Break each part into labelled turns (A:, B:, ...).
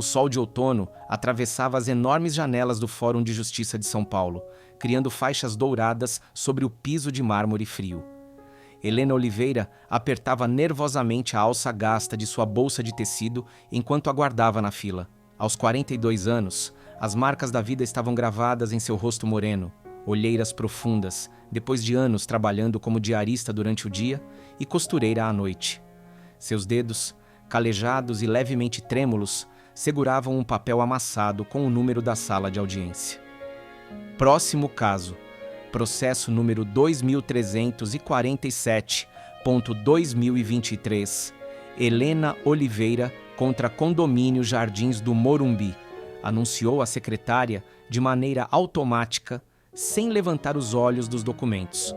A: O sol de outono atravessava as enormes janelas do Fórum de Justiça de São Paulo, criando faixas douradas sobre o piso de mármore frio. Helena Oliveira apertava nervosamente a alça gasta de sua bolsa de tecido enquanto aguardava na fila. Aos 42 anos, as marcas da vida estavam gravadas em seu rosto moreno, olheiras profundas, depois de anos trabalhando como diarista durante o dia e costureira à noite. Seus dedos, calejados e levemente trêmulos, seguravam um papel amassado com o número da sala de audiência. Próximo caso. Processo número 2347.2023. Helena Oliveira contra Condomínio Jardins do Morumbi, anunciou a secretária de maneira automática, sem levantar os olhos dos documentos.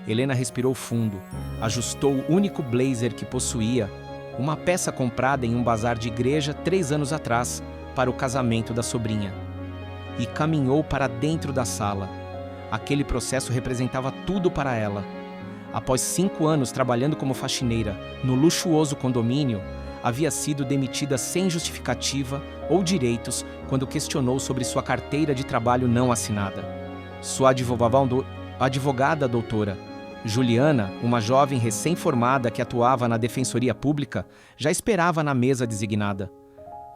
A: Helena respirou fundo, ajustou o único blazer que possuía, uma peça comprada em um bazar de igreja 3 anos atrás para o casamento da sobrinha, e caminhou para dentro da sala. Aquele processo representava tudo para ela. Após 5 anos trabalhando como faxineira no luxuoso condomínio, havia sido demitida sem justificativa ou direitos quando questionou sobre sua carteira de trabalho não assinada. Sua advogada doutora Juliana, uma jovem recém-formada que atuava na Defensoria Pública, já esperava na mesa designada.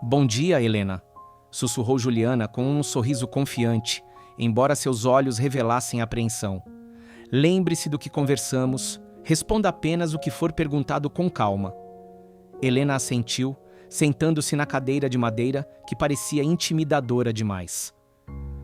A: "Bom dia, Helena", sussurrou Juliana com um sorriso confiante, embora seus olhos revelassem apreensão. "Lembre-se do que conversamos, responda apenas o que for perguntado com calma." Helena assentiu, sentando-se na cadeira de madeira que parecia intimidadora demais.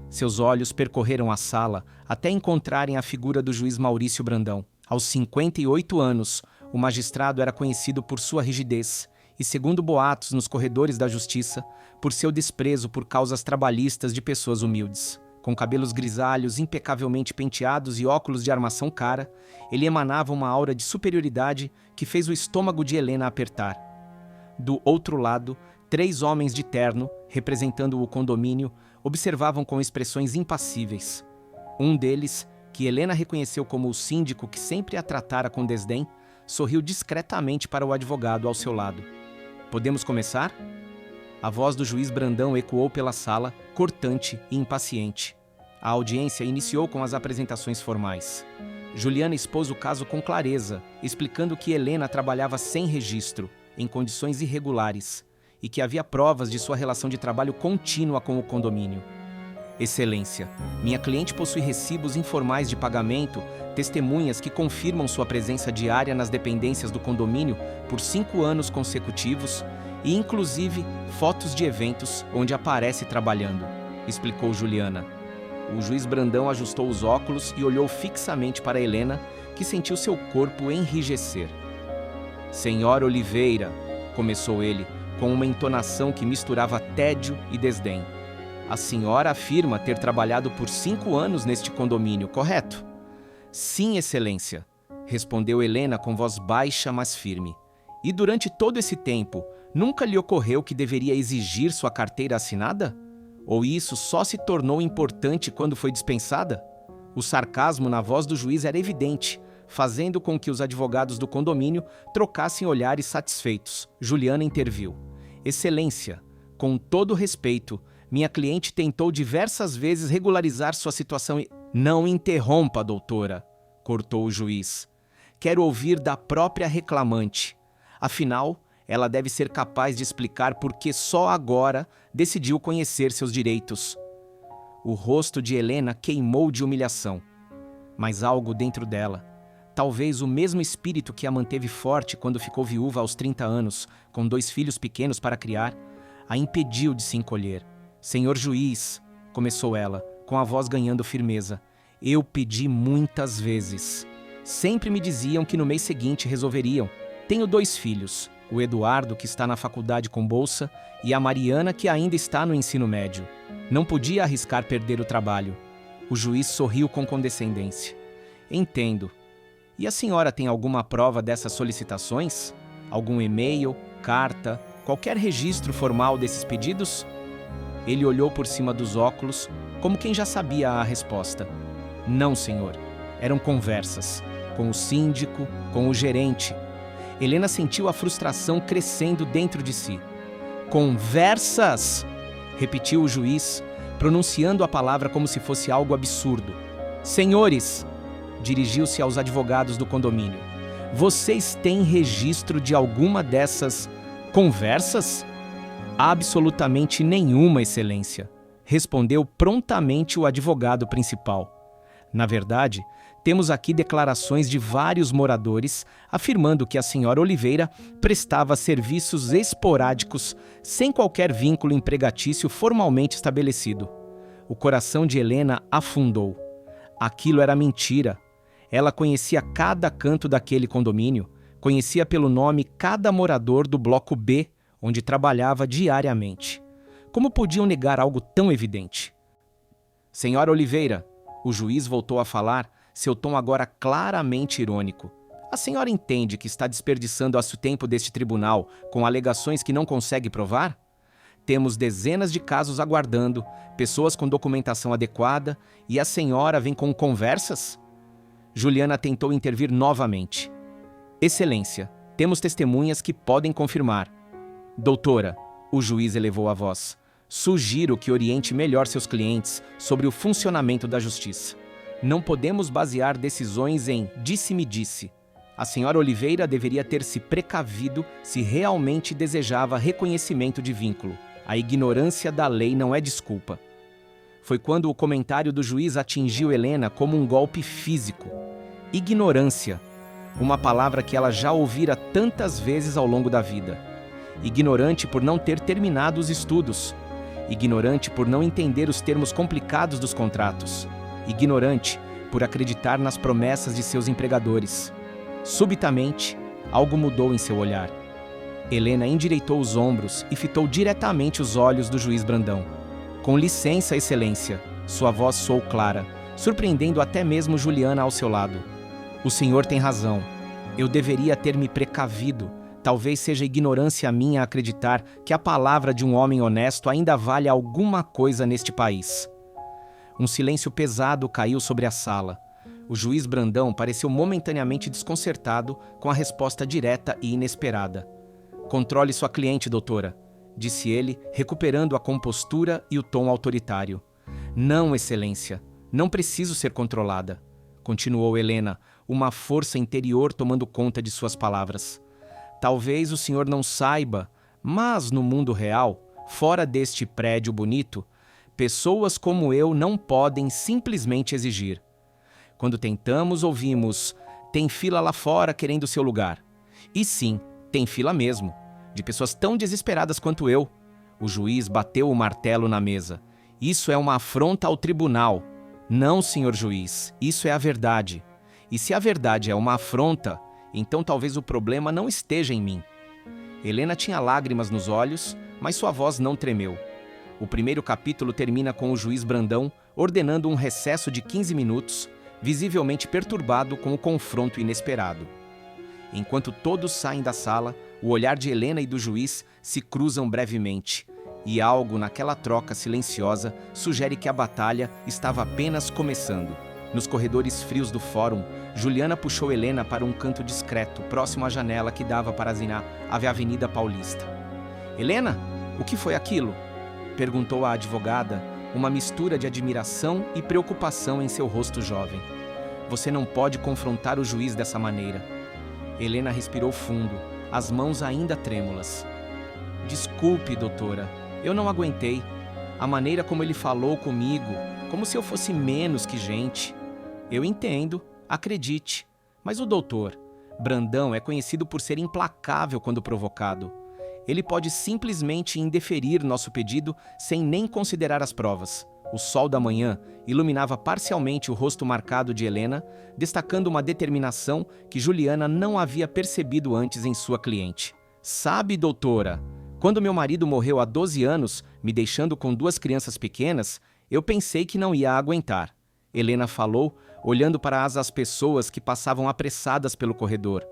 A: Seus olhos percorreram a sala até encontrarem a figura do juiz Maurício Brandão. Aos 58 anos, o magistrado era conhecido por sua rigidez e, segundo boatos nos corredores da justiça, por seu desprezo por causas trabalhistas de pessoas humildes. Com cabelos grisalhos impecavelmente penteados e óculos de armação cara, ele emanava uma aura de superioridade que fez o estômago de Helena apertar. Do outro lado, 3 homens de terno, representando o condomínio, observavam com expressões impassíveis. Um deles, que Helena reconheceu como o síndico que sempre a tratara com desdém, sorriu discretamente para o advogado ao seu lado. "Podemos começar?" A voz do juiz Brandão ecoou pela sala, cortante e impaciente. A audiência iniciou com as apresentações formais. Juliana expôs o caso com clareza, explicando que Helena trabalhava sem registro, em condições irregulares, e que havia provas de sua relação de trabalho contínua com o condomínio. "Excelência, minha cliente possui recibos informais de pagamento, testemunhas que confirmam sua presença diária nas dependências do condomínio por 5 anos consecutivos e, inclusive, fotos de eventos onde aparece trabalhando", explicou Juliana. O juiz Brandão ajustou os óculos e olhou fixamente para Helena, que sentiu seu corpo enrijecer. "Senhora Oliveira", começou ele, com uma entonação que misturava tédio e desdém. "A senhora afirma ter trabalhado por 5 anos neste condomínio, correto?" "Sim, excelência", respondeu Helena com voz baixa, mas firme. "E durante todo esse tempo, nunca lhe ocorreu que deveria exigir sua carteira assinada? Ou isso só se tornou importante quando foi dispensada?" O sarcasmo na voz do juiz era evidente, fazendo com que os advogados do condomínio trocassem olhares satisfeitos. Juliana interviu. "Excelência, com todo respeito, minha cliente tentou diversas vezes regularizar sua situação e..." "Não interrompa, doutora", cortou o juiz. "Quero ouvir da própria reclamante. Afinal, ela deve ser capaz de explicar por que só agora decidiu conhecer seus direitos." O rosto de Helena queimou de humilhação. Mas algo dentro dela, talvez o mesmo espírito que a manteve forte quando ficou viúva aos 30 anos, com 2 filhos pequenos para criar, a impediu de se encolher. "Senhor juiz", começou ela, com a voz ganhando firmeza, "eu pedi muitas vezes. Sempre me diziam que no mês seguinte resolveriam. Tenho 2 filhos, o Eduardo, que está na faculdade com bolsa, e a Mariana, que ainda está no ensino médio. Não podia arriscar perder o trabalho." O juiz sorriu com condescendência. "Entendo. E a senhora tem alguma prova dessas solicitações? Algum e-mail, carta, qualquer registro formal desses pedidos?" Ele olhou por cima dos óculos, como quem já sabia a resposta. "Não, senhor. Eram conversas. Com o síndico, com o gerente." Helena sentiu a frustração crescendo dentro de si. Conversas! Repetiu o juiz, pronunciando a palavra como se fosse algo absurdo. Senhores, dirigiu-se aos advogados do condomínio, vocês têm registro de alguma dessas conversas? Absolutamente nenhuma, Excelência, respondeu prontamente o advogado principal. Na verdade, temos aqui declarações de vários moradores afirmando que a senhora Oliveira prestava serviços esporádicos sem qualquer vínculo empregatício formalmente estabelecido. O coração de Helena afundou. Aquilo era mentira. Ela conhecia cada canto daquele condomínio, conhecia pelo nome cada morador do bloco B, onde trabalhava diariamente. Como podiam negar algo tão evidente? Senhora Oliveira, o juiz voltou a falar, seu tom agora claramente irônico. A senhora entende que está desperdiçando o tempo deste tribunal com alegações que não consegue provar? Temos dezenas de casos aguardando, pessoas com documentação adequada, e a senhora vem com conversas? Juliana tentou intervir novamente. Excelência, temos testemunhas que podem confirmar. Doutora, o juiz elevou a voz, sugiro que oriente melhor seus clientes sobre o funcionamento da justiça. Não podemos basear decisões em disse-me-disse. A senhora Oliveira deveria ter se precavido se realmente desejava reconhecimento de vínculo. A ignorância da lei não é desculpa. Foi quando o comentário do juiz atingiu Helena como um golpe físico. Ignorância, uma palavra que ela já ouvira tantas vezes ao longo da vida. Ignorante por não ter terminado os estudos. Ignorante por não entender os termos complicados dos contratos. Ignorante por acreditar nas promessas de seus empregadores. Subitamente, algo mudou em seu olhar. Helena endireitou os ombros e fitou diretamente os olhos do juiz Brandão. Com licença, Excelência, sua voz soou clara, surpreendendo até mesmo Juliana ao seu lado. O senhor tem razão. Eu deveria ter me precavido. Talvez seja ignorância minha acreditar que a palavra de um homem honesto ainda vale alguma coisa neste país. Um silêncio pesado caiu sobre a sala. O juiz Brandão pareceu momentaneamente desconcertado com a resposta direta e inesperada. Controle sua cliente, doutora, disse ele, recuperando a compostura e o tom autoritário. Não, Excelência, não preciso ser controlada, continuou Helena, uma força interior tomando conta de suas palavras. Talvez o senhor não saiba, mas no mundo real, fora deste prédio bonito, pessoas como eu não podem simplesmente exigir. Quando tentamos, ouvimos, tem fila lá fora querendo seu lugar. E sim, tem fila mesmo, de pessoas tão desesperadas quanto eu. O juiz bateu o martelo na mesa. Isso é uma afronta ao tribunal. Não, senhor juiz, isso é a verdade. E se a verdade é uma afronta, então talvez o problema não esteja em mim. Helena tinha lágrimas nos olhos, mas sua voz não tremeu. O primeiro capítulo termina com o juiz Brandão ordenando um recesso de 15 minutos, visivelmente perturbado com o confronto inesperado. Enquanto todos saem da sala, o olhar de Helena e do juiz se cruzam brevemente, e algo naquela troca silenciosa sugere que a batalha estava apenas começando. Nos corredores frios do fórum, Juliana puxou Helena para um canto discreto, próximo à janela que dava para a Avenida Paulista. Helena, o que foi aquilo? Perguntou a advogada, uma mistura de admiração e preocupação em seu rosto jovem. Você não pode confrontar o juiz dessa maneira. Helena respirou fundo, as mãos ainda trêmulas. Desculpe, doutora, eu não aguentei. A maneira como ele falou comigo, como se eu fosse menos que gente. Eu entendo, acredite, mas o doutor Brandão é conhecido por ser implacável quando provocado. Ele pode simplesmente indeferir nosso pedido sem nem considerar as provas. O sol da manhã iluminava parcialmente o rosto marcado de Helena, destacando uma determinação que Juliana não havia percebido antes em sua cliente. Sabe, doutora, quando meu marido morreu há 12 anos, me deixando com 2 crianças pequenas, eu pensei que não ia aguentar. Helena falou, olhando para as pessoas que passavam apressadas pelo corredor.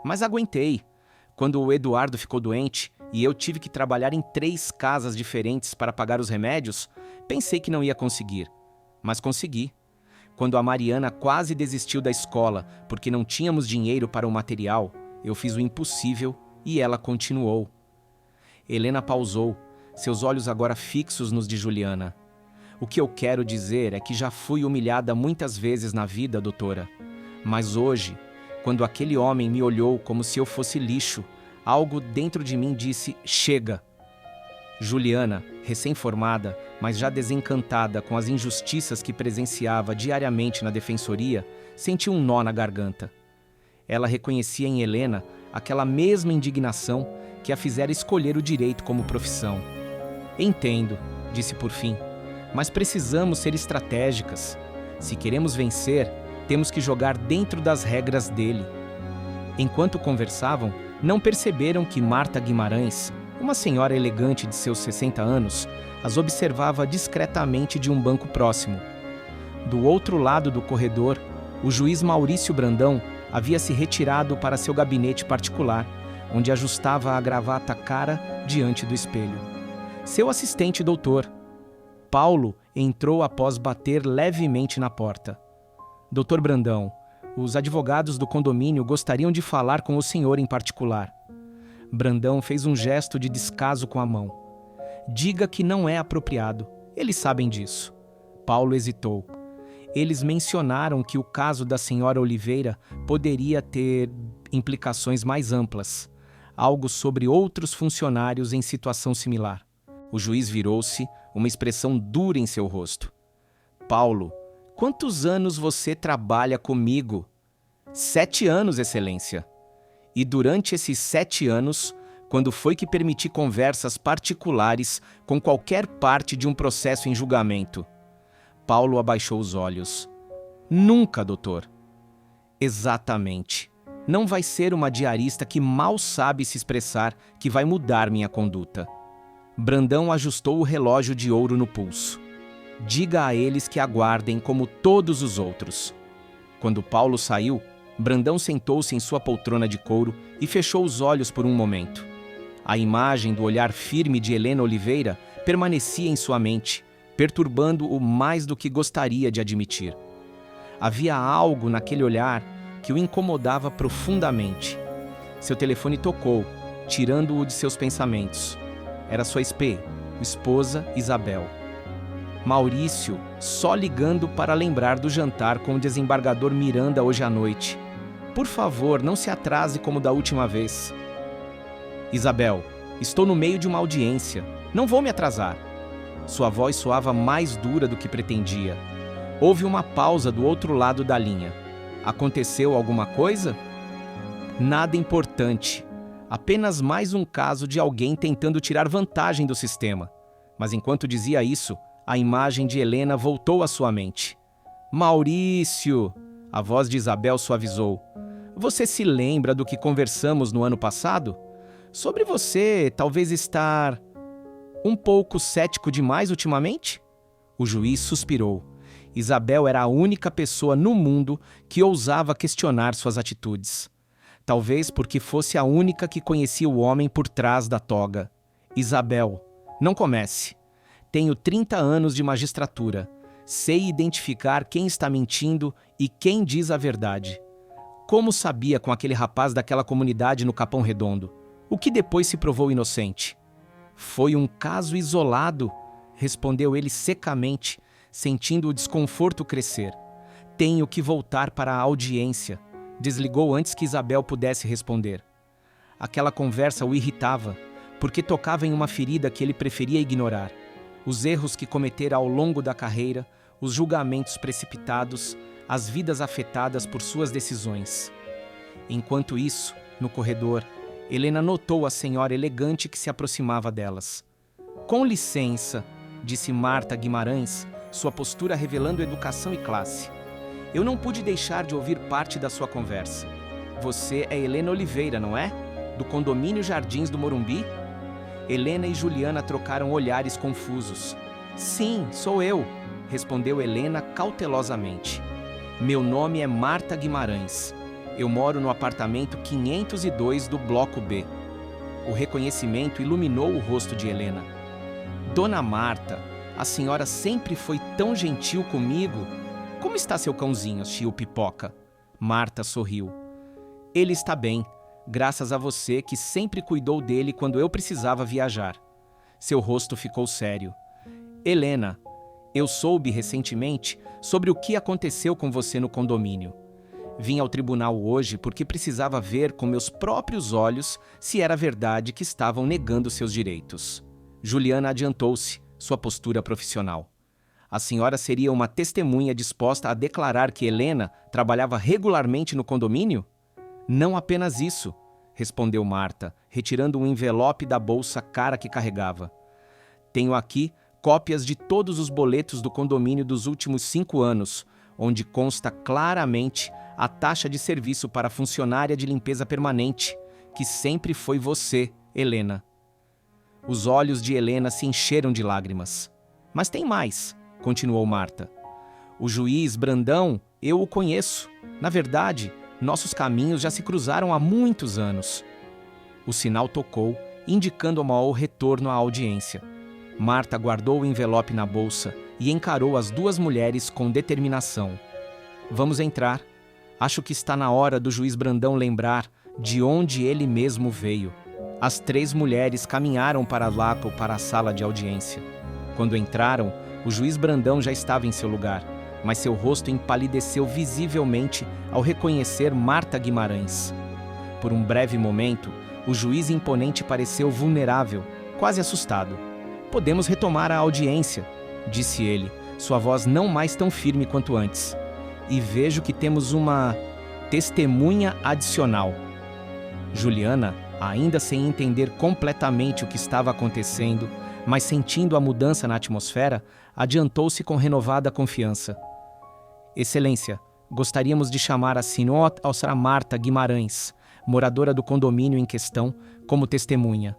A: Mas aguentei. Quando o Eduardo ficou doente e eu tive que trabalhar em 3 casas diferentes para pagar os remédios, pensei que não ia conseguir. Mas consegui. Quando a Mariana quase desistiu da escola porque não tínhamos dinheiro para o material, eu fiz o impossível e ela continuou. Helena pausou, seus olhos agora fixos nos de Juliana. O que eu quero dizer é que já fui humilhada muitas vezes na vida, doutora. Mas hoje, quando aquele homem me olhou como se eu fosse lixo, algo dentro de mim disse: chega. Juliana, recém-formada, mas já desencantada com as injustiças que presenciava diariamente na defensoria, sentiu um nó na garganta. Ela reconhecia em Helena aquela mesma indignação que a fizera escolher o direito como profissão. Entendo, disse por fim, mas precisamos ser estratégicas. Se queremos vencer, temos que jogar dentro das regras dele. Enquanto conversavam, não perceberam que Marta Guimarães, uma senhora elegante de seus 60 anos, as observava discretamente de um banco próximo. Do outro lado do corredor, o juiz Maurício Brandão havia se retirado para seu gabinete particular, onde ajustava a gravata cara diante do espelho. Seu assistente doutor, Paulo, entrou após bater levemente na porta. Doutor Brandão, os advogados do condomínio gostariam de falar com o senhor em particular. Brandão fez um gesto de descaso com a mão. Diga que não é apropriado. Eles sabem disso. Paulo hesitou. Eles mencionaram que o caso da senhora Oliveira poderia ter implicações mais amplas. Algo sobre outros funcionários em situação similar. O juiz virou-se, uma expressão dura em seu rosto. Paulo, quantos anos você trabalha comigo? 7 anos, Excelência. E durante esses 7 anos, quando foi que permiti conversas particulares com qualquer parte de um processo em julgamento? Paulo abaixou os olhos. Nunca, doutor. Exatamente. Não vai ser uma diarista que mal sabe se expressar que vai mudar minha conduta. Brandão ajustou o relógio de ouro no pulso. Diga a eles que aguardem como todos os outros. Quando Paulo saiu, Brandão sentou-se em sua poltrona de couro e fechou os olhos por um momento. A imagem do olhar firme de Helena Oliveira permanecia em sua mente, perturbando-o mais do que gostaria de admitir. Havia algo naquele olhar que o incomodava profundamente. Seu telefone tocou, tirando-o de seus pensamentos. Era sua esposa Isabel. Maurício, só ligando para lembrar do jantar com o desembargador Miranda hoje à noite. Por favor, não se atrase como da última vez. Isabel, estou no meio de uma audiência. Não vou me atrasar. Sua voz soava mais dura do que pretendia. Houve uma pausa do outro lado da linha. Aconteceu alguma coisa? Nada importante. Apenas mais um caso de alguém tentando tirar vantagem do sistema. Mas enquanto dizia isso, a imagem de Helena voltou à sua mente. Maurício! A voz de Isabel suavizou. Você se lembra do que conversamos no ano passado? Sobre você talvez estar um pouco cético demais ultimamente? O juiz suspirou. Isabel era a única pessoa no mundo que ousava questionar suas atitudes. Talvez porque fosse a única que conhecia o homem por trás da toga. Isabel, não comece. Tenho 30 anos de magistratura. Sei identificar quem está mentindo e quem diz a verdade. Como sabia com aquele rapaz daquela comunidade no Capão Redondo, o que depois se provou inocente? Foi um caso isolado, respondeu ele secamente, sentindo o desconforto crescer. Tenho que voltar para a audiência. Desligou antes que Isabel pudesse responder. Aquela conversa o irritava, porque tocava em uma ferida que ele preferia ignorar. Os erros que cometera ao longo da carreira, os julgamentos precipitados, as vidas afetadas por suas decisões. Enquanto isso, no corredor, Helena notou a senhora elegante que se aproximava delas. Com licença, disse Marta Guimarães, sua postura revelando educação e classe. Eu não pude deixar de ouvir parte da sua conversa. Você é Helena Oliveira, não é? Do condomínio Jardins do Morumbi? Helena e Juliana trocaram olhares confusos. Sim, sou eu, respondeu Helena cautelosamente. Meu nome é Marta Guimarães. Eu moro no apartamento 502 do Bloco B. O reconhecimento iluminou o rosto de Helena. Dona Marta, a senhora sempre foi tão gentil comigo. Como está seu cãozinho, tio Pipoca? Marta sorriu. Ele está bem. graças a você que sempre cuidou dele quando eu precisava viajar. Seu rosto ficou sério. Helena, eu soube recentemente sobre o que aconteceu com você no condomínio. Vim ao tribunal hoje porque precisava ver com meus próprios olhos se era verdade que estavam negando seus direitos. Juliana adiantou-se, sua postura profissional. A senhora seria uma testemunha disposta a declarar que Helena trabalhava regularmente no condomínio? Não apenas isso, respondeu Marta, retirando um envelope da bolsa cara que carregava. Tenho aqui cópias de todos os boletos do condomínio dos últimos 5 anos, onde consta claramente a taxa de serviço para a funcionária de limpeza permanente, que sempre foi você, Helena. Os olhos de Helena se encheram de lágrimas. Mas tem mais, continuou Marta. O juiz Brandão, eu o conheço. Na verdade, nossos caminhos já se cruzaram há muitos anos. O sinal tocou, indicando o retorno à audiência. Marta guardou o envelope na bolsa e encarou as duas mulheres com determinação. Vamos entrar. Acho que está na hora do juiz Brandão lembrar de onde ele mesmo veio. As 3 mulheres caminharam para lá para a sala de audiência. Quando entraram, o juiz Brandão já estava em seu lugar, mas seu rosto empalideceu visivelmente ao reconhecer Marta Guimarães. Por um breve momento, o juiz imponente pareceu vulnerável, quase assustado. Podemos retomar a audiência, disse ele, sua voz não mais tão firme quanto antes. E vejo que temos uma testemunha adicional. Juliana, ainda sem entender completamente o que estava acontecendo, mas sentindo a mudança na atmosfera, adiantou-se com renovada confiança. Excelência, gostaríamos de chamar a senhora Marta Guimarães, moradora do condomínio em questão, como testemunha.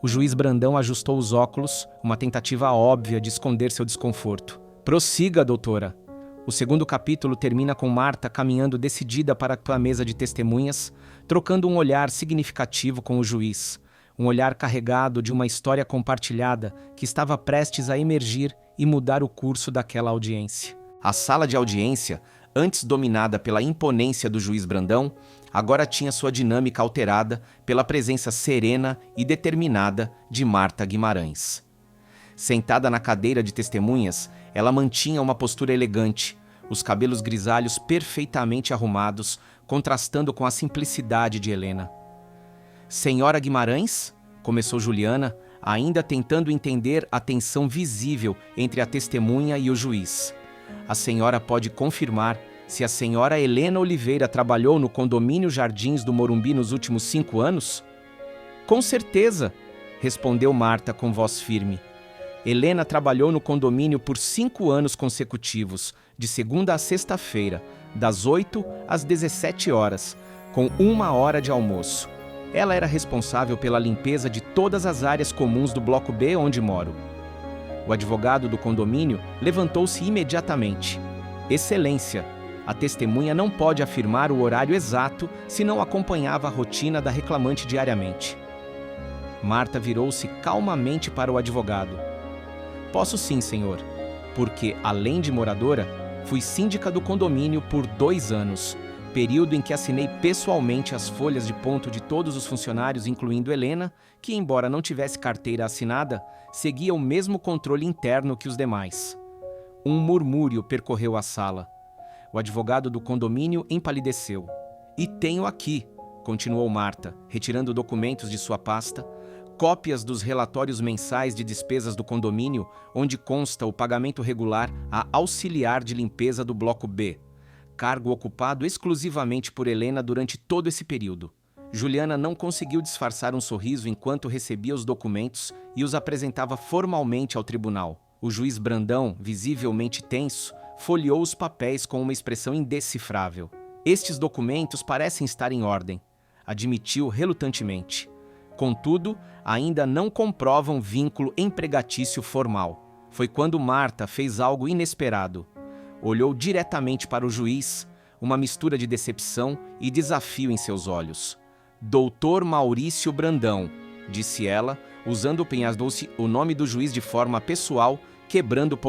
A: O juiz Brandão ajustou os óculos, uma tentativa óbvia de esconder seu desconforto. Prossiga, doutora. O segundo capítulo termina com Marta caminhando decidida para a mesa de testemunhas, trocando um olhar significativo com o juiz. Um olhar carregado de uma história compartilhada que estava prestes a emergir e mudar o curso daquela audiência. A sala de audiência, antes dominada pela imponência do juiz Brandão, agora tinha sua dinâmica alterada pela presença serena e determinada de Marta Guimarães. Sentada na cadeira de testemunhas, ela mantinha uma postura elegante, os cabelos grisalhos perfeitamente arrumados, contrastando com a simplicidade de Helena. Senhora Guimarães, começou Juliana, ainda tentando entender a tensão visível entre a testemunha e o juiz. A senhora pode confirmar se a senhora Helena Oliveira trabalhou no condomínio Jardins do Morumbi nos últimos 5 anos? Com certeza, respondeu Marta com voz firme. Helena trabalhou no condomínio por 5 anos consecutivos, de segunda a sexta-feira, das 8 às 17 horas, com 1 hora de almoço. Ela era responsável pela limpeza de todas as áreas comuns do Bloco B onde moro. O advogado do condomínio levantou-se imediatamente. Excelência, a testemunha não pode afirmar o horário exato se não acompanhava a rotina da reclamante diariamente. Marta virou-se calmamente para o advogado. Posso sim, senhor, porque, além de moradora, fui síndica do condomínio por 2 anos, período em que assinei pessoalmente as folhas de ponto de todos os funcionários, incluindo Helena, que, embora não tivesse carteira assinada, seguia o mesmo controle interno que os demais. Um murmúrio percorreu a sala. O advogado do condomínio empalideceu. E tenho aqui, continuou Marta, retirando documentos de sua pasta, cópias dos relatórios mensais de despesas do condomínio, onde consta o pagamento regular a auxiliar de limpeza do Bloco B, cargo ocupado exclusivamente por Helena durante todo esse período. Juliana não conseguiu disfarçar um sorriso enquanto recebia os documentos e os apresentava formalmente ao tribunal. O juiz Brandão, visivelmente tenso, folheou os papéis com uma expressão indecifrável. Estes documentos parecem estar em ordem, admitiu relutantemente. Contudo, ainda não comprovam vínculo empregatício formal. Foi quando Marta fez algo inesperado. Olhou diretamente para o juiz, uma mistura de decepção e desafio em seus olhos. Doutor Maurício Brandão, disse ela, usando o nome do juiz de forma pessoal, quebrando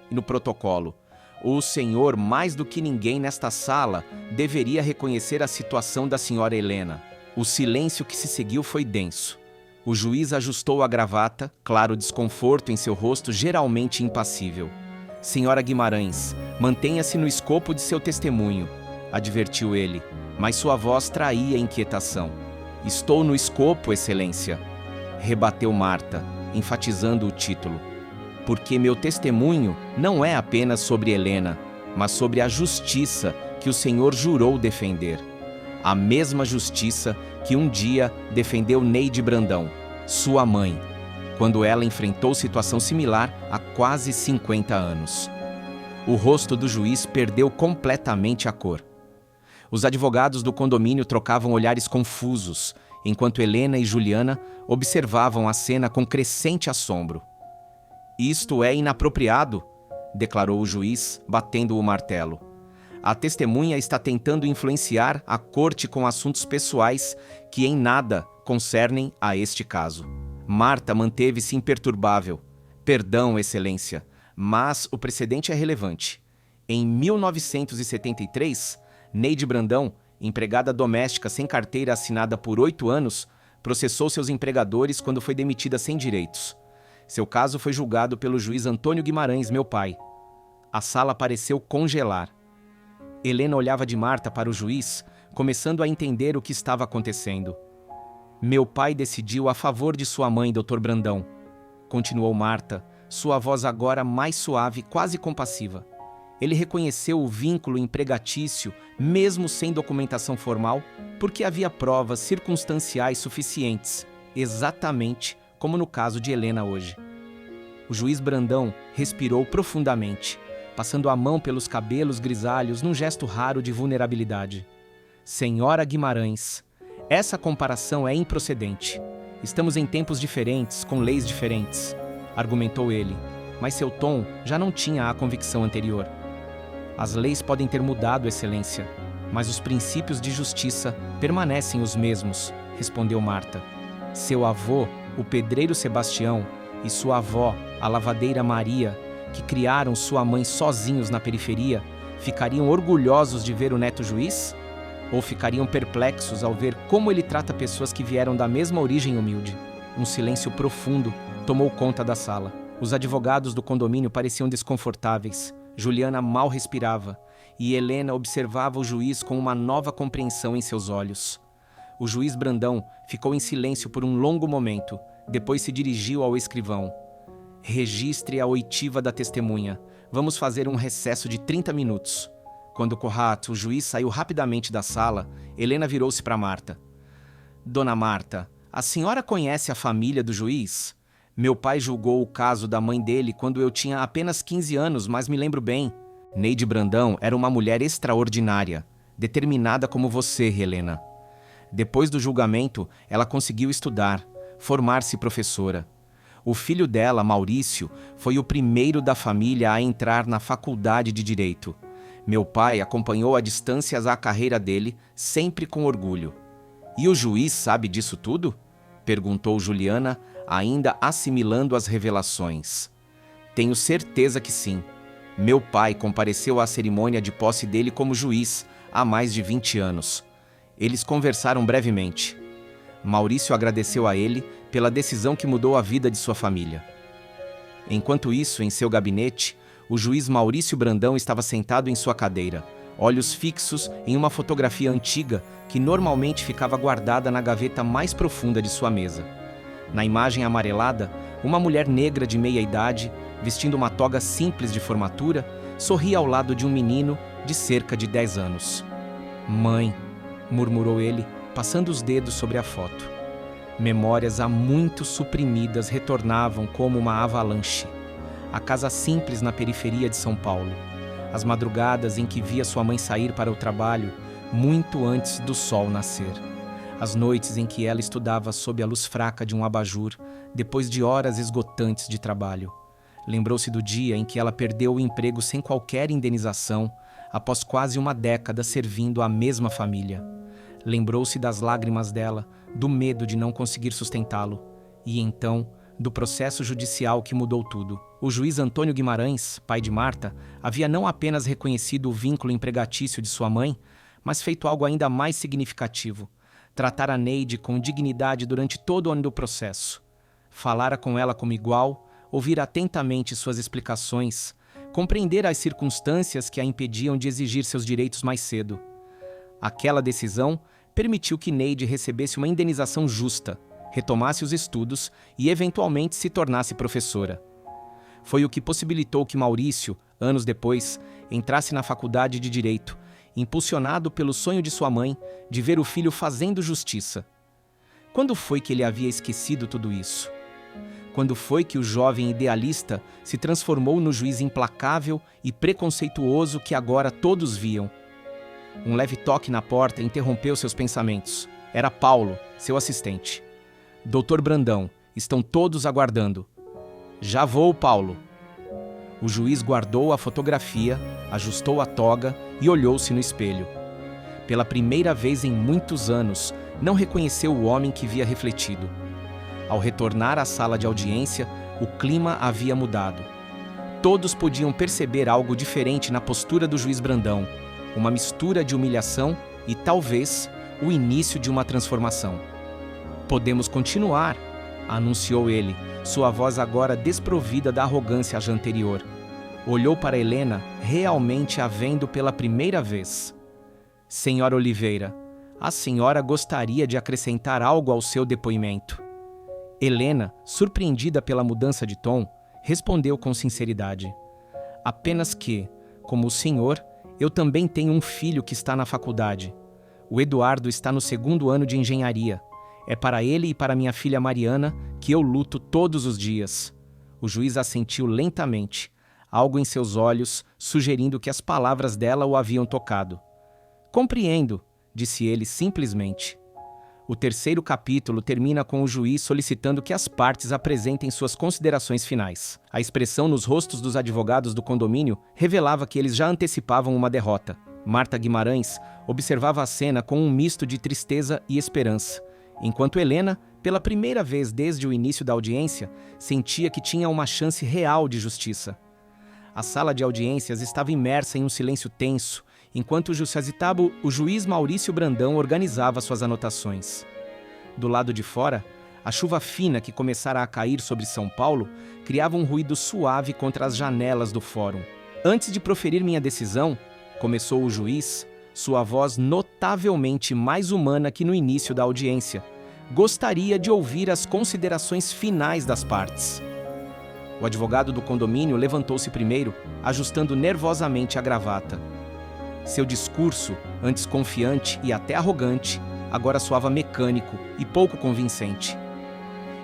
A: no protocolo. O senhor, mais do que ninguém nesta sala, deveria reconhecer a situação da senhora Helena. O silêncio que se seguiu foi denso. O juiz ajustou a gravata, claro desconforto em seu rosto geralmente impassível. Senhora Guimarães, mantenha-se no escopo de seu testemunho, advertiu ele, mas sua voz traía inquietação. Estou no escopo, Excelência, rebateu Marta, enfatizando o título. Porque meu testemunho não é apenas sobre Helena, mas sobre a justiça que o senhor jurou defender. A mesma justiça que um dia defendeu Neide Brandão, sua mãe, quando ela enfrentou situação similar há quase 50 anos. O rosto do juiz perdeu completamente a cor. Os advogados do condomínio trocavam olhares confusos, enquanto Helena e Juliana observavam a cena com crescente assombro. Isto é inapropriado, declarou o juiz, batendo o martelo. A testemunha está tentando influenciar a corte com assuntos pessoais que em nada concernem a este caso. Marta manteve-se imperturbável. Perdão, Excelência, mas o precedente é relevante. Em 1973, Neide Brandão, empregada doméstica sem carteira assinada por 8 anos, processou seus empregadores quando foi demitida sem direitos. Seu caso foi julgado pelo juiz Antônio Guimarães, meu pai. A sala pareceu congelar. Helena olhava de Marta para o juiz, começando a entender o que estava acontecendo. Meu pai decidiu a favor de sua mãe, Dr. Brandão, continuou Marta, sua voz agora mais suave, quase compassiva. Ele reconheceu o vínculo empregatício, mesmo sem documentação formal, porque havia provas circunstanciais suficientes, exatamente como no caso de Helena hoje. O juiz Brandão respirou profundamente, passando a mão pelos cabelos grisalhos num gesto raro de vulnerabilidade. Senhora Guimarães, essa comparação é improcedente. Estamos em tempos diferentes, com leis diferentes, argumentou ele, mas seu tom já não tinha a convicção anterior. As leis podem ter mudado, Excelência, mas os princípios de justiça permanecem os mesmos, respondeu Marta. Seu avô, o pedreiro Sebastião, e sua avó, a lavadeira Maria, que criaram sua mãe sozinhos na periferia, ficariam orgulhosos de ver o neto juiz? Ou ficariam perplexos ao ver como ele trata pessoas que vieram da mesma origem humilde? Um silêncio profundo tomou conta da sala. Os advogados do condomínio pareciam desconfortáveis. Juliana mal respirava, e Helena observava o juiz com uma nova compreensão em seus olhos. O juiz Brandão ficou em silêncio por um longo momento, depois se dirigiu ao escrivão. Registre a oitiva da testemunha. Vamos fazer um recesso de 30 minutos. Quando o juiz saiu rapidamente da sala, Helena virou-se para Marta. Dona Marta, a senhora conhece a família do juiz? Meu pai julgou o caso da mãe dele quando eu tinha apenas 15 anos, mas me lembro bem. Neide Brandão era uma mulher extraordinária, determinada como você, Helena. Depois do julgamento, ela conseguiu estudar, formar-se professora. O filho dela, Maurício, foi o primeiro da família a entrar na faculdade de Direito. Meu pai acompanhou à distância a carreira dele, sempre com orgulho. E o juiz sabe disso tudo? Perguntou Juliana, ainda assimilando as revelações. Tenho certeza que sim. Meu pai compareceu à cerimônia de posse dele como juiz há mais de 20 anos. Eles conversaram brevemente. Maurício agradeceu a ele pela decisão que mudou a vida de sua família. Enquanto isso, em seu gabinete, o juiz Maurício Brandão estava sentado em sua cadeira, olhos fixos em uma fotografia antiga que normalmente ficava guardada na gaveta mais profunda de sua mesa. Na imagem amarelada, uma mulher negra de meia-idade, vestindo uma toga simples de formatura, sorria ao lado de um menino de cerca de 10 anos. Mãe, murmurou ele, passando os dedos sobre a foto. Memórias há muito suprimidas retornavam como uma avalanche. A casa simples na periferia de São Paulo. As madrugadas em que via sua mãe sair para o trabalho, muito antes do sol nascer. As noites em que ela estudava sob a luz fraca de um abajur, depois de horas esgotantes de trabalho. Lembrou-se do dia em que ela perdeu o emprego sem qualquer indenização, após quase uma década servindo a mesma família. Lembrou-se das lágrimas dela, do medo de não conseguir sustentá-lo. E então, do processo judicial que mudou tudo. O juiz Antônio Guimarães, pai de Marta, havia não apenas reconhecido o vínculo empregatício de sua mãe, mas feito algo ainda mais significativo. Tratara Neide com dignidade durante todo o ano do processo. Falara com ela como igual, ouvira atentamente suas explicações, compreendera as circunstâncias que a impediam de exigir seus direitos mais cedo. Aquela decisão permitiu que Neide recebesse uma indenização justa, retomasse os estudos e eventualmente se tornasse professora. Foi o que possibilitou que Maurício, anos depois, entrasse na faculdade de Direito, impulsionado pelo sonho de sua mãe de ver o filho fazendo justiça. Quando foi que ele havia esquecido tudo isso? Quando foi que o jovem idealista se transformou no juiz implacável e preconceituoso que agora todos viam? Um leve toque na porta interrompeu seus pensamentos. Era Paulo, seu assistente. Doutor Brandão, estão todos aguardando. Já vou, Paulo. O juiz guardou a fotografia, ajustou a toga e olhou-se no espelho. Pela primeira vez em muitos anos, não reconheceu o homem que via refletido. Ao retornar à sala de audiência, o clima havia mudado. Todos podiam perceber algo diferente na postura do juiz Brandão, uma mistura de humilhação e, talvez, o início de uma transformação. Podemos continuar, anunciou ele, sua voz agora desprovida da arrogância já anterior. Olhou para Helena, realmente a vendo pela primeira vez. Senhora Oliveira, a senhora gostaria de acrescentar algo ao seu depoimento? Helena, surpreendida pela mudança de tom, respondeu com sinceridade. Apenas que, como o senhor, eu também tenho um filho que está na faculdade. O Eduardo está no 2º ano de engenharia. É para ele e para minha filha Mariana que eu luto todos os dias. O juiz assentiu lentamente, algo em seus olhos sugerindo que as palavras dela o haviam tocado. Compreendo, disse ele simplesmente. O 3º capítulo termina com o juiz solicitando que as partes apresentem suas considerações finais. A expressão nos rostos dos advogados do condomínio revelava que eles já antecipavam uma derrota. Marta Guimarães observava a cena com um misto de tristeza e esperança, enquanto Helena, pela primeira vez desde o início da audiência, sentia que tinha uma chance real de justiça. A sala de audiências estava imersa em um silêncio tenso, enquanto o juiz Maurício Brandão organizava suas anotações. Do lado de fora, a chuva fina que começara a cair sobre São Paulo criava um ruído suave contra as janelas do fórum. Antes de proferir minha decisão, começou o juiz, sua voz notavelmente mais humana que no início da audiência. Gostaria de ouvir as considerações finais das partes. O advogado do condomínio levantou-se primeiro, ajustando nervosamente a gravata. Seu discurso, antes confiante e até arrogante, agora soava mecânico e pouco convincente.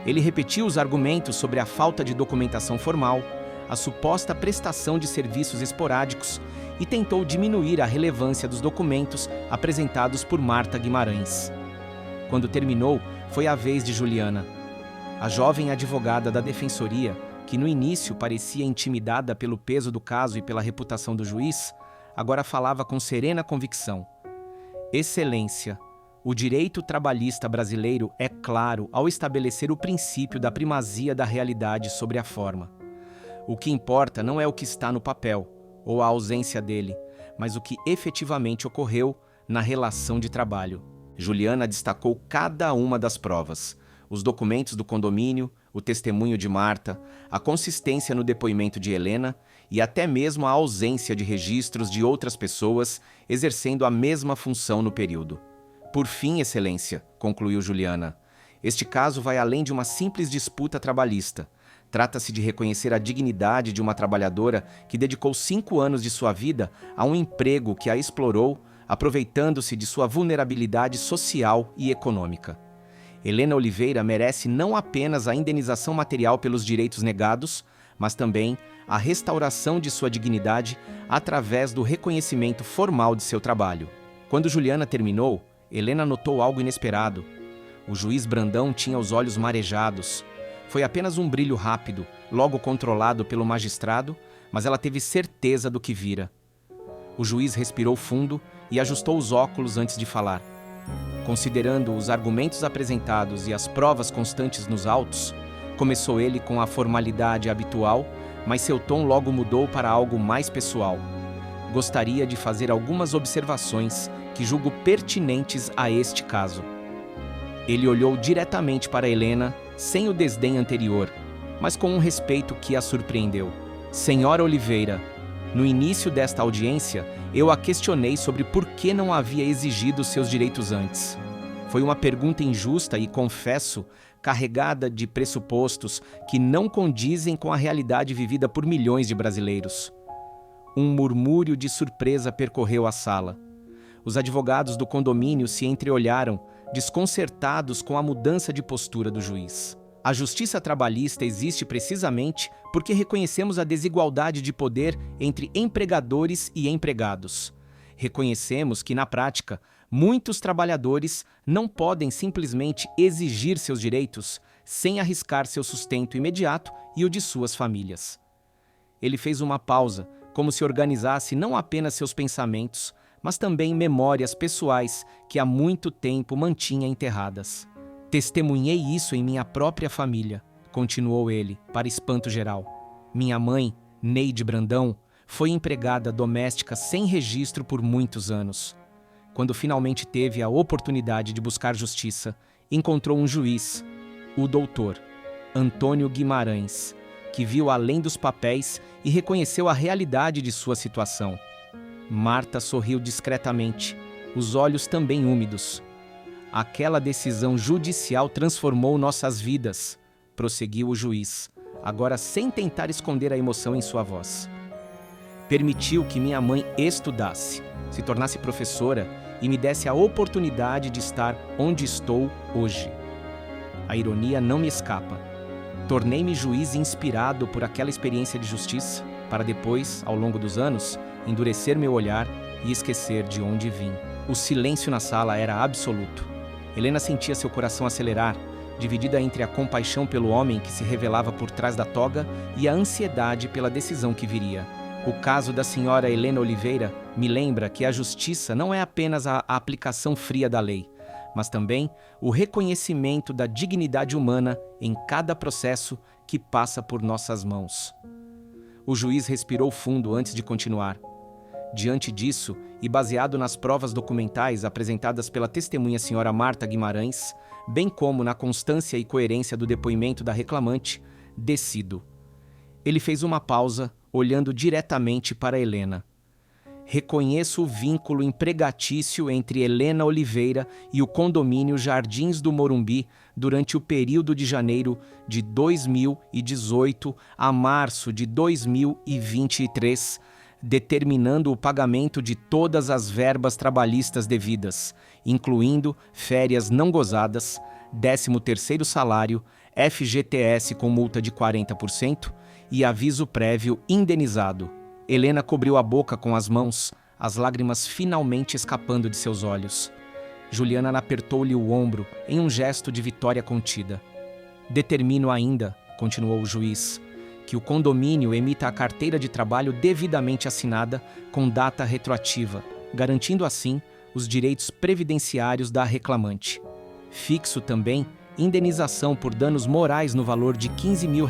A: Ele repetiu os argumentos sobre a falta de documentação formal, a suposta prestação de serviços esporádicos e tentou diminuir a relevância dos documentos apresentados por Marta Guimarães. Quando terminou, foi a vez de Juliana. A jovem advogada da defensoria, que no início parecia intimidada pelo peso do caso e pela reputação do juiz, agora falava com serena convicção. Excelência, o direito trabalhista brasileiro é claro ao estabelecer o princípio da primazia da realidade sobre a forma. O que importa não é o que está no papel, ou a ausência dele, mas o que efetivamente ocorreu na relação de trabalho. Juliana destacou cada uma das provas, os documentos do condomínio, o testemunho de Marta, a consistência no depoimento de Helena e até mesmo a ausência de registros de outras pessoas exercendo a mesma função no período. Por fim, Excelência, concluiu Juliana, este caso vai além de uma simples disputa trabalhista. Trata-se de reconhecer a dignidade de uma trabalhadora que dedicou 5 anos de sua vida a um emprego que a explorou, aproveitando-se de sua vulnerabilidade social e econômica. Helena Oliveira merece não apenas a indenização material pelos direitos negados, mas também a restauração de sua dignidade através do reconhecimento formal de seu trabalho. Quando Juliana terminou, Helena notou algo inesperado. O juiz Brandão tinha os olhos marejados. Foi apenas um brilho rápido, logo controlado pelo magistrado, mas ela teve certeza do que vira. O juiz respirou fundo e ajustou os óculos antes de falar. Considerando os argumentos apresentados e as provas constantes nos autos, começou ele com a formalidade habitual, mas seu tom logo mudou para algo mais pessoal. Gostaria de fazer algumas observações que julgo pertinentes a este caso. Ele olhou diretamente para Helena, sem o desdém anterior, mas com um respeito que a surpreendeu. Senhora Oliveira, no início desta audiência, eu a questionei sobre por que não havia exigido seus direitos antes. Foi uma pergunta injusta e, confesso, carregada de pressupostos que não condizem com a realidade vivida por milhões de brasileiros. Um murmúrio de surpresa percorreu a sala. Os advogados do condomínio se entreolharam, desconcertados com a mudança de postura do juiz. A justiça trabalhista existe precisamente porque reconhecemos a desigualdade de poder entre empregadores e empregados. Reconhecemos que, na prática, muitos trabalhadores não podem simplesmente exigir seus direitos sem arriscar seu sustento imediato e o de suas famílias. Ele fez uma pausa, como se organizasse não apenas seus pensamentos, mas também memórias pessoais que há muito tempo mantinha enterradas. Testemunhei isso em minha própria família, continuou ele, para espanto geral. Minha mãe, Neide Brandão, foi empregada doméstica sem registro por muitos anos. Quando finalmente teve a oportunidade de buscar justiça, encontrou um juiz, o doutor Antônio Guimarães, que viu além dos papéis e reconheceu a realidade de sua situação. Marta sorriu discretamente, os olhos também úmidos. Aquela decisão judicial transformou nossas vidas, prosseguiu o juiz, agora sem tentar esconder a emoção em sua voz. Permitiu que minha mãe estudasse, se tornasse professora e me desse a oportunidade de estar onde estou hoje. A ironia não me escapa. Tornei-me juiz inspirado por aquela experiência de justiça, para depois, ao longo dos anos, endurecer meu olhar e esquecer de onde vim. O silêncio na sala era absoluto. Helena sentia seu coração acelerar, dividida entre a compaixão pelo homem que se revelava por trás da toga e a ansiedade pela decisão que viria. O caso da senhora Helena Oliveira me lembra que a justiça não é apenas a aplicação fria da lei, mas também o reconhecimento da dignidade humana em cada processo que passa por nossas mãos. O juiz respirou fundo antes de continuar. Diante disso, e baseado nas provas documentais apresentadas pela testemunha senhora Marta Guimarães, bem como na constância e coerência do depoimento da reclamante, decido. Ele fez uma pausa, olhando diretamente para Helena. Reconheço o vínculo empregatício entre Helena Oliveira e o condomínio Jardins do Morumbi durante o período de janeiro de 2018 a março de 2023, determinando o pagamento de todas as verbas trabalhistas devidas, incluindo férias não gozadas, 13º salário, FGTS com multa de 40% e aviso prévio indenizado. Helena cobriu a boca com as mãos, as lágrimas finalmente escapando de seus olhos. Juliana apertou-lhe o ombro em um gesto de vitória contida. Determino ainda, continuou o juiz, que o condomínio emita a carteira de trabalho devidamente assinada com data retroativa, garantindo assim os direitos previdenciários da reclamante. Fixo também indenização por danos morais no valor de R$15 mil,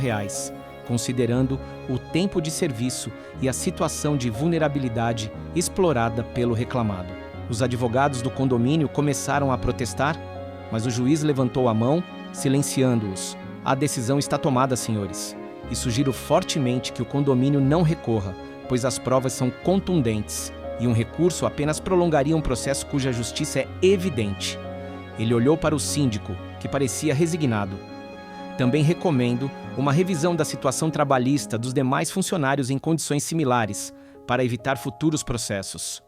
A: considerando o tempo de serviço e a situação de vulnerabilidade explorada pelo reclamado. Os advogados do condomínio começaram a protestar, mas o juiz levantou a mão, silenciando-os. A decisão está tomada, senhores, e sugiro fortemente que o condomínio não recorra, pois as provas são contundentes e um recurso apenas prolongaria um processo cuja justiça é evidente. Ele olhou para o síndico, que parecia resignado. Também recomendo uma revisão da situação trabalhista dos demais funcionários em condições similares, para evitar futuros processos.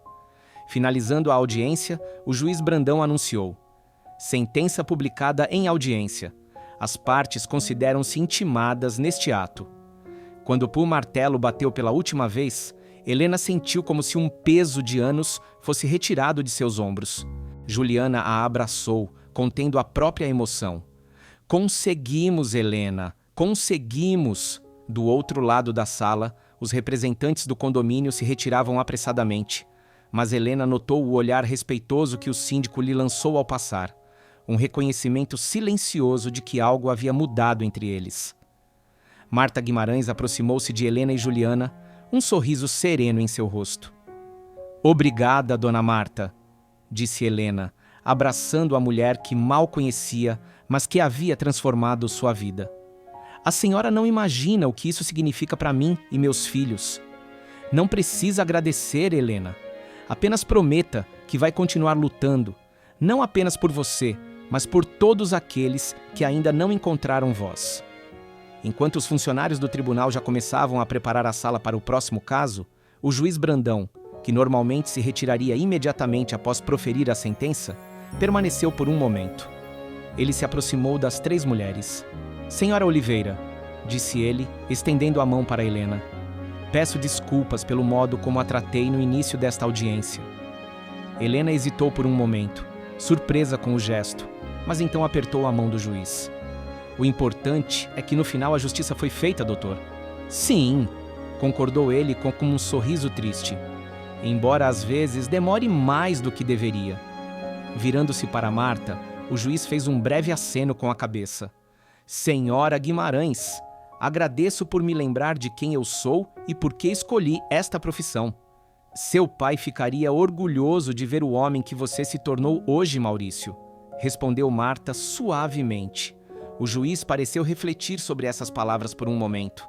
A: Finalizando a audiência, o juiz Brandão anunciou: sentença publicada em audiência. As partes consideram-se intimadas neste ato. Quando o martelo bateu pela última vez, Helena sentiu como se um peso de anos fosse retirado de seus ombros. Juliana a abraçou, contendo a própria emoção. Conseguimos, Helena, conseguimos! Do outro lado da sala, os representantes do condomínio se retiravam apressadamente, mas Helena notou o olhar respeitoso que o síndico lhe lançou ao passar, um reconhecimento silencioso de que algo havia mudado entre eles. Marta Guimarães aproximou-se de Helena e Juliana, um sorriso sereno em seu rosto. Obrigada, dona Marta, disse Helena, abraçando a mulher que mal conhecia, mas que havia transformado sua vida. A senhora não imagina o que isso significa para mim e meus filhos. Não precisa agradecer, Helena. Apenas prometa que vai continuar lutando, não apenas por você, mas por todos aqueles que ainda não encontraram voz. Enquanto os funcionários do tribunal já começavam a preparar a sala para o próximo caso, o juiz Brandão, que normalmente se retiraria imediatamente após proferir a sentença, permaneceu por um momento. Ele se aproximou das 3 mulheres. "Senhora Oliveira", disse ele, estendendo a mão para Helena. "Peço desculpas pelo modo como a tratei no início desta audiência." Helena hesitou por um momento, surpresa com o gesto, mas então apertou a mão do juiz. "O importante é que no final a justiça foi feita, doutor." "Sim", concordou ele com um sorriso triste, "embora às vezes demore mais do que deveria." Virando-se para Marta, o juiz fez um breve aceno com a cabeça. "Senhora Guimarães, agradeço por me lembrar de quem eu sou e por que escolhi esta profissão. Seu pai ficaria orgulhoso de ver o homem que você se tornou hoje, Maurício", respondeu Marta suavemente. O juiz pareceu refletir sobre essas palavras por um momento.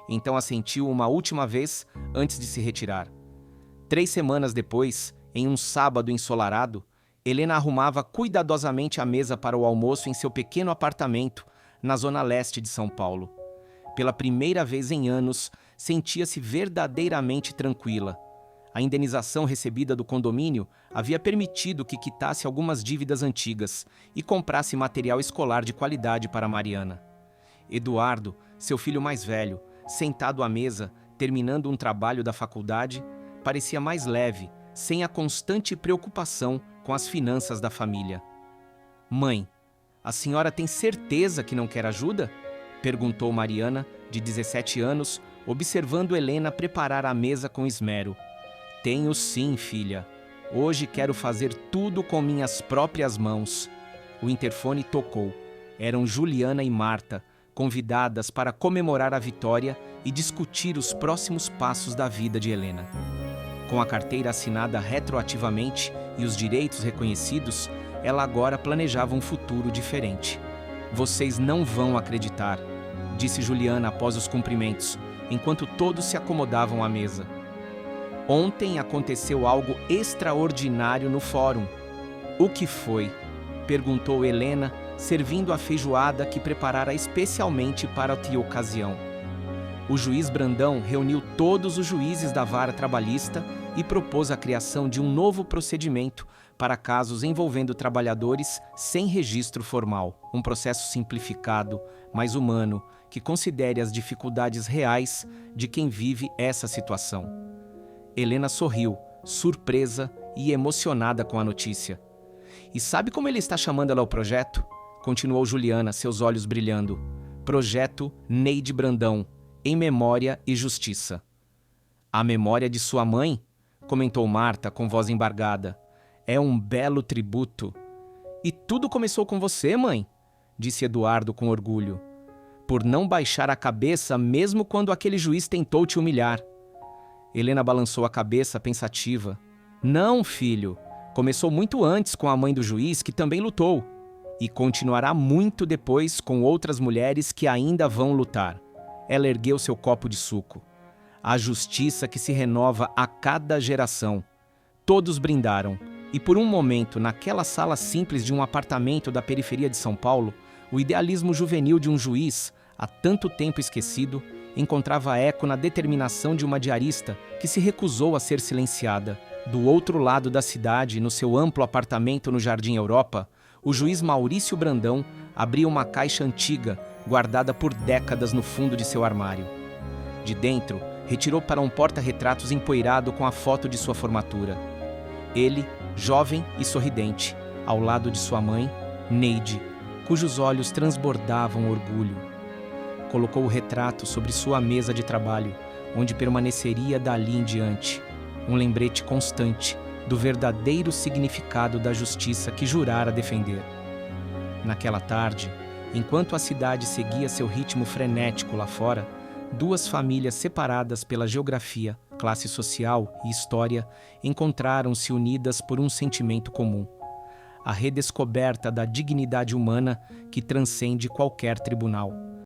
A: Então assentiu uma última vez antes de se retirar. 3 semanas depois, em um sábado ensolarado, Helena arrumava cuidadosamente a mesa para o almoço em seu pequeno apartamento, na zona leste de São Paulo. Pela primeira vez em anos, sentia-se verdadeiramente tranquila. A indenização recebida do condomínio havia permitido que quitasse algumas dívidas antigas e comprasse material escolar de qualidade para Mariana. Eduardo, seu filho mais velho, sentado à mesa, terminando um trabalho da faculdade, parecia mais leve, sem a constante preocupação com as finanças da família. "Mãe, a senhora tem certeza que não quer ajuda?" perguntou Mariana, de 17 anos, observando Helena preparar a mesa com esmero. "Tenho sim, filha. Hoje quero fazer tudo com minhas próprias mãos." O interfone tocou. Eram Juliana e Marta, convidadas para comemorar a vitória e discutir os próximos passos da vida de Helena. Com a carteira assinada retroativamente e os direitos reconhecidos, ela agora planejava um futuro diferente. "Vocês não vão acreditar", disse Juliana após os cumprimentos, enquanto todos se acomodavam à mesa. "Ontem aconteceu algo extraordinário no fórum." "O que foi?" perguntou Helena, servindo a feijoada que preparara especialmente para a ocasião. O juiz Brandão reuniu todos os juízes da vara trabalhista e propôs a criação de um novo procedimento para casos envolvendo trabalhadores sem registro formal, um processo simplificado, mais humano, que considere as dificuldades reais de quem vive essa situação. Helena sorriu, surpresa e emocionada com a notícia. "E sabe como ele está chamando ela ao projeto?" continuou Juliana, seus olhos brilhando. "Projeto Neide Brandão, em memória e justiça." "A memória de sua mãe?" comentou Marta com voz embargada. "É um belo tributo." "E tudo começou com você, mãe?" disse Eduardo com orgulho. "Por não baixar a cabeça mesmo quando aquele juiz tentou te humilhar." Helena balançou a cabeça pensativa. "Não, filho. Começou muito antes com a mãe do juiz, que também lutou. E continuará muito depois com outras mulheres que ainda vão lutar." Ela ergueu seu copo de suco. "A justiça que se renova a cada geração." Todos brindaram, e por um momento, naquela sala simples de um apartamento da periferia de São Paulo, o idealismo juvenil de um juiz, há tanto tempo esquecido, encontrava eco na determinação de uma diarista que se recusou a ser silenciada. Do outro lado da cidade, no seu amplo apartamento no Jardim Europa, o juiz Maurício Brandão abria uma caixa antiga, guardada por décadas no fundo de seu armário. De dentro, retirou para um porta-retratos empoeirado com a foto de sua formatura. Ele, jovem e sorridente, ao lado de sua mãe, Neide, cujos olhos transbordavam orgulho. Colocou o retrato sobre sua mesa de trabalho, onde permaneceria dali em diante, um lembrete constante do verdadeiro significado da justiça que jurara defender. Naquela tarde, enquanto a cidade seguia seu ritmo frenético lá fora, 2 famílias separadas pela geografia, classe social e história encontraram-se unidas por um sentimento comum: a redescoberta da dignidade humana que transcende qualquer tribunal.